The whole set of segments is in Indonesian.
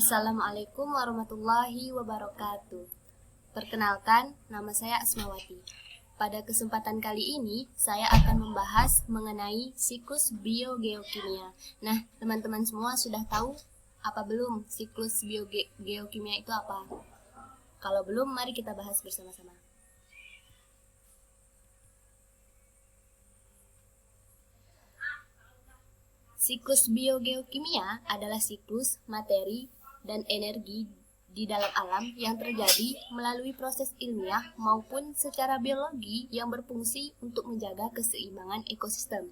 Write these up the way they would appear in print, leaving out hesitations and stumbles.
Assalamualaikum warahmatullahi wabarakatuh. Perkenalkan, nama saya Asmawati. Pada kesempatan kali ini, saya akan membahas mengenai siklus biogeokimia. Nah, teman-teman semua sudah tahu apa belum siklus biogeokimia itu apa? Kalau belum, mari kita bahas bersama-sama. Siklus biogeokimia adalah siklus materi dan energi di dalam alam yang terjadi melalui proses ilmiah maupun secara biologi yang berfungsi untuk menjaga keseimbangan ekosistem.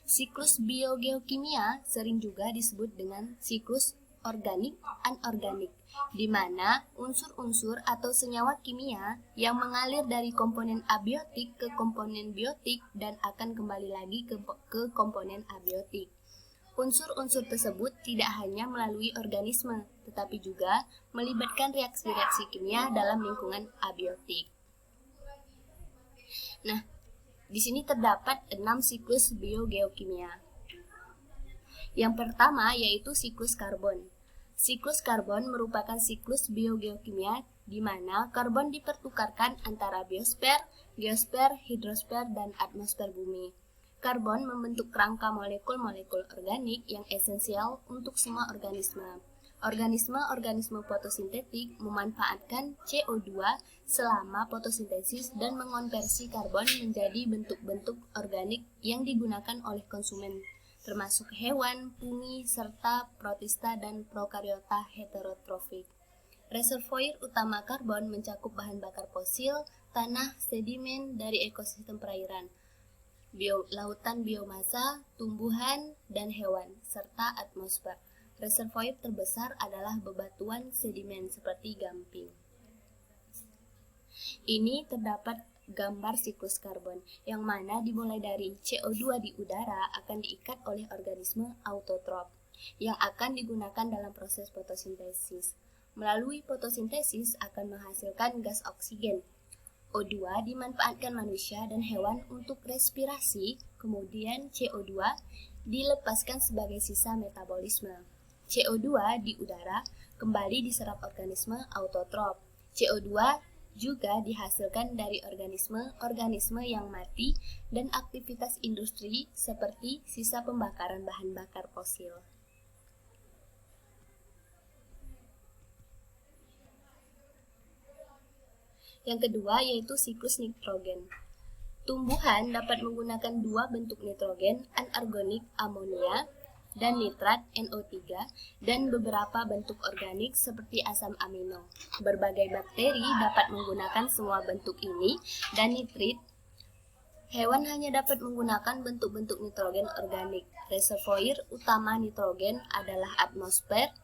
Siklus biogeokimia sering juga disebut dengan siklus organik-anorganik, di mana unsur-unsur atau senyawa kimia yang mengalir dari komponen abiotik ke komponen biotik dan akan kembali lagi ke komponen abiotik. Unsur-unsur tersebut tidak hanya melalui organisme, tetapi juga melibatkan reaksi-reaksi kimia dalam lingkungan abiotik. Nah, di sini terdapat 6 siklus biogeokimia. Yang pertama yaitu siklus karbon. Siklus karbon merupakan siklus biogeokimia di mana karbon dipertukarkan antara biosfer, geosfer, hidrosfer, dan atmosfer bumi. Karbon membentuk kerangka molekul-molekul organik yang esensial untuk semua organisme. Organisme fotosintetik memanfaatkan CO2 selama fotosintesis dan mengonversi karbon menjadi bentuk-bentuk organik yang digunakan oleh konsumen, termasuk hewan, fungi, serta protista dan prokariota heterotrofik. Reservoir utama karbon mencakup bahan bakar fosil, tanah, sedimen dari ekosistem perairan, lautan biomasa, tumbuhan, dan hewan, serta atmosfer. Reservoir terbesar adalah bebatuan sedimen seperti gamping. Ini terdapat gambar siklus karbon, yang mana dimulai dari CO2 di udara akan diikat oleh organisme autotrof, yang akan digunakan dalam proses fotosintesis. Melalui fotosintesis akan menghasilkan gas oksigen. O2 dimanfaatkan manusia dan hewan untuk respirasi, kemudian CO2 dilepaskan sebagai sisa metabolisme. CO2 di udara kembali diserap organisme autotrof. CO2 juga dihasilkan dari organisme yang mati dan aktivitas industri seperti sisa pembakaran bahan bakar fosil. Yang kedua yaitu siklus nitrogen. Tumbuhan dapat menggunakan dua bentuk nitrogen, anorganik amonia dan nitrat NO3 dan beberapa bentuk organik seperti asam amino. Berbagai bakteri dapat menggunakan semua bentuk ini dan nitrit. Hewan hanya dapat menggunakan bentuk-bentuk nitrogen organik. Reservoir utama nitrogen adalah atmosfer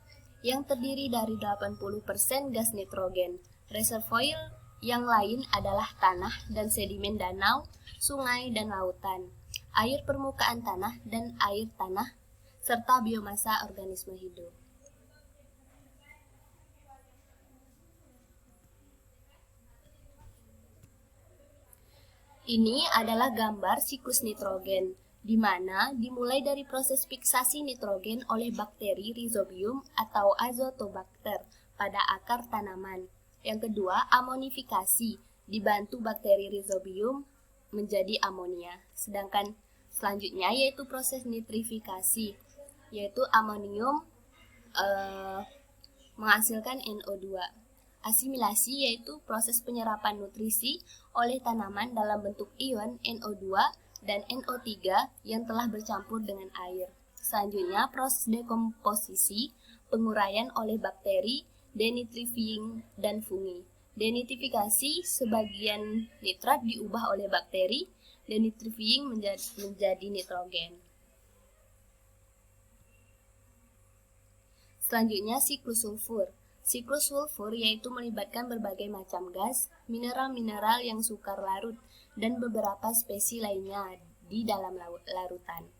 yang terdiri dari 80% gas nitrogen. Reservoir yang lain adalah tanah dan sedimen danau, sungai, dan lautan, air permukaan tanah dan air tanah, serta biomasa organisme hidup. Ini adalah gambar siklus nitrogen, di mana dimulai dari proses fiksasi nitrogen oleh bakteri Rhizobium atau Azotobacter pada akar tanaman. Yang kedua, amonifikasi, dibantu bakteri Rhizobium menjadi amonia. Sedangkan selanjutnya yaitu proses nitrifikasi, yaitu amonium menghasilkan NO2. Asimilasi yaitu proses penyerapan nutrisi oleh tanaman dalam bentuk ion NO2 dan NO3 yang telah bercampur dengan air. Selanjutnya proses dekomposisi, penguraian oleh bakteri, denitrifying, dan fungi. Denitrifikasi, sebagian nitrat diubah oleh bakteri, denitrifying menjadi nitrogen. Selanjutnya siklus sulfur. Siklus sulfur yaitu melibatkan berbagai macam gas, mineral-mineral yang sukar larut, dan beberapa spesies lainnya di dalam larutan.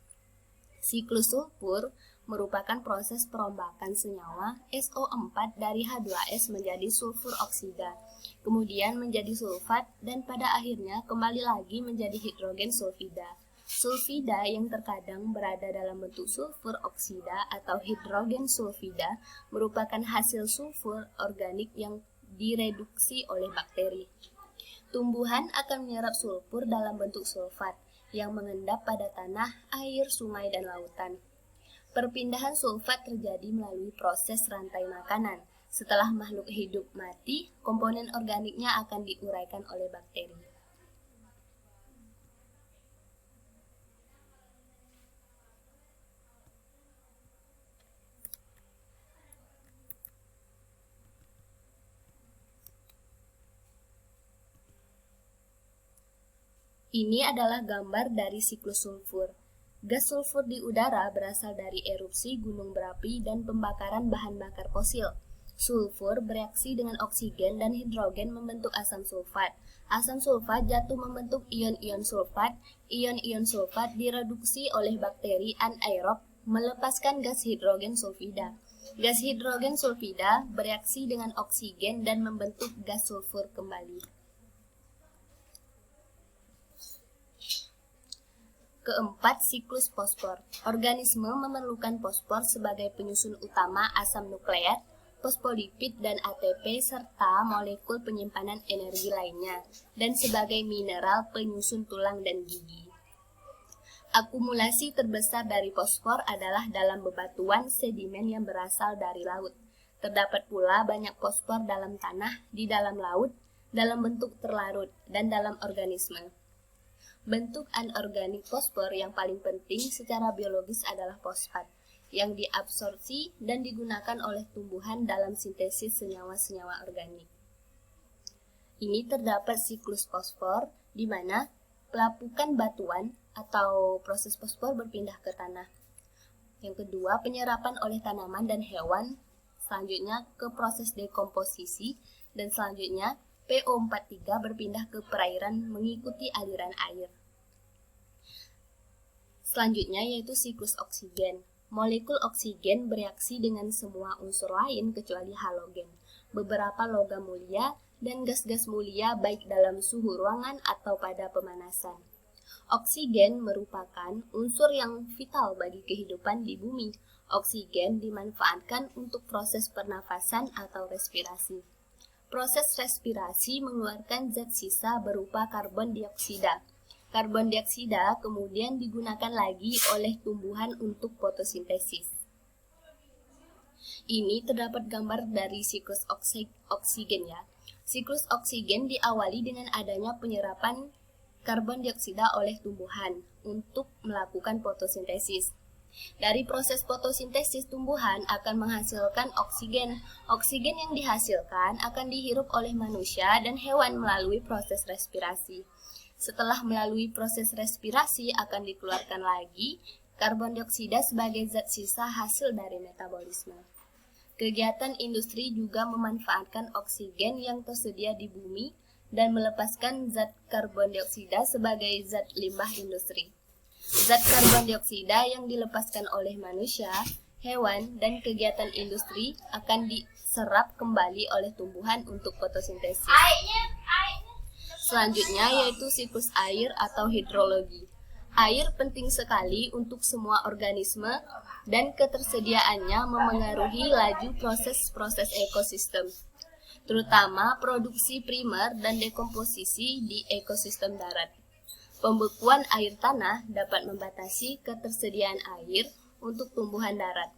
Siklus sulfur merupakan proses perombakan senyawa SO4 dari H2S menjadi sulfur oksida, kemudian menjadi sulfat, dan pada akhirnya kembali lagi menjadi hidrogen sulfida. Sulfida yang terkadang berada dalam bentuk sulfur oksida atau hidrogen sulfida merupakan hasil sulfur organik yang direduksi oleh bakteri. Tumbuhan akan menyerap sulfur dalam bentuk sulfat yang mengendap pada tanah, air, sungai, dan lautan. Perpindahan sulfat terjadi melalui proses rantai makanan. Setelah makhluk hidup mati, komponen organiknya akan diuraikan oleh bakteri. Ini adalah gambar dari siklus sulfur. Gas sulfur di udara berasal dari erupsi gunung berapi dan pembakaran bahan bakar fosil. Sulfur bereaksi dengan oksigen dan hidrogen membentuk asam sulfat. Asam sulfat jatuh membentuk ion-ion sulfat. Ion-ion sulfat direduksi oleh bakteri anaerob melepaskan gas hidrogen sulfida. Gas hidrogen sulfida bereaksi dengan oksigen dan membentuk gas sulfur kembali. Keempat, siklus fosfor. Organisme memerlukan fosfor sebagai penyusun utama asam nukleat, fosfolipid dan ATP serta molekul penyimpanan energi lainnya, dan sebagai mineral penyusun tulang dan gigi. Akumulasi terbesar dari fosfor adalah dalam bebatuan sedimen yang berasal dari laut. Terdapat pula banyak fosfor dalam tanah, di dalam laut, dalam bentuk terlarut, dan dalam organisme. Bentuk anorganik fosfor yang paling penting secara biologis adalah fosfat, yang diabsorpsi dan digunakan oleh tumbuhan dalam sintesis senyawa-senyawa organik. Ini terdapat siklus fosfor, di mana pelapukan batuan atau proses fosfor berpindah ke tanah. Yang kedua, penyerapan oleh tanaman dan hewan, selanjutnya ke proses dekomposisi, dan selanjutnya PO43 berpindah ke perairan mengikuti aliran air. Selanjutnya yaitu siklus oksigen. Molekul oksigen bereaksi dengan semua unsur lain kecuali halogen, beberapa logam mulia, dan gas-gas mulia baik dalam suhu ruangan atau pada pemanasan. Oksigen merupakan unsur yang vital bagi kehidupan di bumi. Oksigen dimanfaatkan untuk proses pernafasan atau respirasi. Proses respirasi mengeluarkan zat sisa berupa karbon dioksida. Karbon dioksida kemudian digunakan lagi oleh tumbuhan untuk fotosintesis. Ini terdapat gambar dari siklus oksigen ya. Siklus oksigen diawali dengan adanya penyerapan karbon dioksida oleh tumbuhan untuk melakukan fotosintesis. Dari proses fotosintesis, tumbuhan akan menghasilkan oksigen. Oksigen yang dihasilkan akan dihirup oleh manusia dan hewan melalui proses respirasi. Setelah melalui proses respirasi akan dikeluarkan lagi karbon dioksida sebagai zat sisa hasil dari metabolisme. Kegiatan industri juga memanfaatkan oksigen yang tersedia di bumi dan melepaskan zat karbon dioksida sebagai zat limbah industri. Zat karbon dioksida yang dilepaskan oleh manusia, hewan, dan kegiatan industri akan diserap kembali oleh tumbuhan untuk fotosintesis. Selanjutnya yaitu siklus air atau hidrologi. Air penting sekali untuk semua organisme dan ketersediaannya memengaruhi laju proses-proses ekosistem, terutama produksi primer dan dekomposisi di ekosistem darat. Pembekuan air tanah dapat membatasi ketersediaan air untuk tumbuhan darat.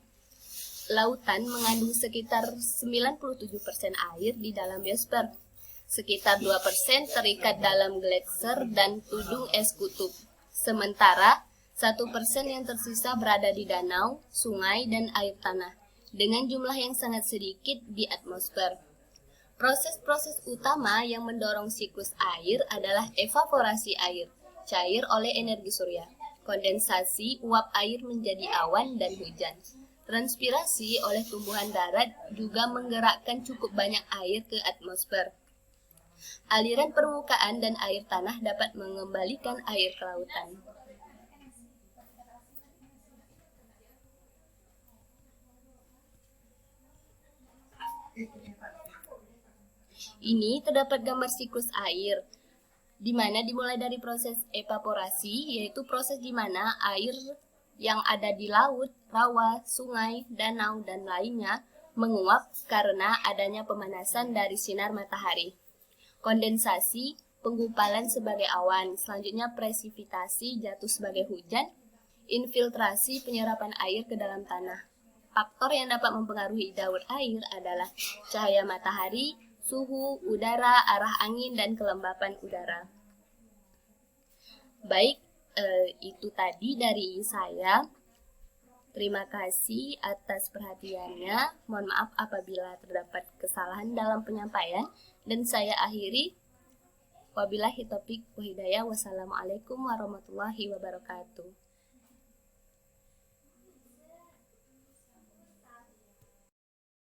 Lautan mengandung sekitar 97% air di dalam biosfer. Sekitar 2% terikat dalam gletser dan tudung es kutub. Sementara 1% yang tersisa berada di danau, sungai, dan air tanah, dengan jumlah yang sangat sedikit di atmosfer. Proses-proses utama yang mendorong siklus air adalah evaporasi air, cair oleh energi surya, kondensasi uap air menjadi awan dan hujan. Transpirasi oleh tumbuhan darat juga menggerakkan cukup banyak air ke atmosfer. Aliran permukaan dan air tanah dapat mengembalikan air ke lautan. Ini terdapat gambar siklus air. di mana dimulai dari proses evaporasi, yaitu proses di mana air yang ada di laut, rawa, sungai, danau, dan lainnya menguap karena adanya pemanasan dari sinar matahari. Kondensasi, penggumpalan sebagai awan, selanjutnya presipitasi, jatuh sebagai hujan, infiltrasi, penyerapan air ke dalam tanah. Faktor yang dapat mempengaruhi daur air adalah cahaya matahari, suhu udara, arah angin, dan kelembapan udara. Baik, itu tadi dari saya. Terima kasih atas perhatiannya. Mohon maaf apabila terdapat kesalahan dalam penyampaian. Dan saya akhiri. Wabillahi taufiq wa hidayah. Wassalamualaikum warahmatullahi wabarakatuh.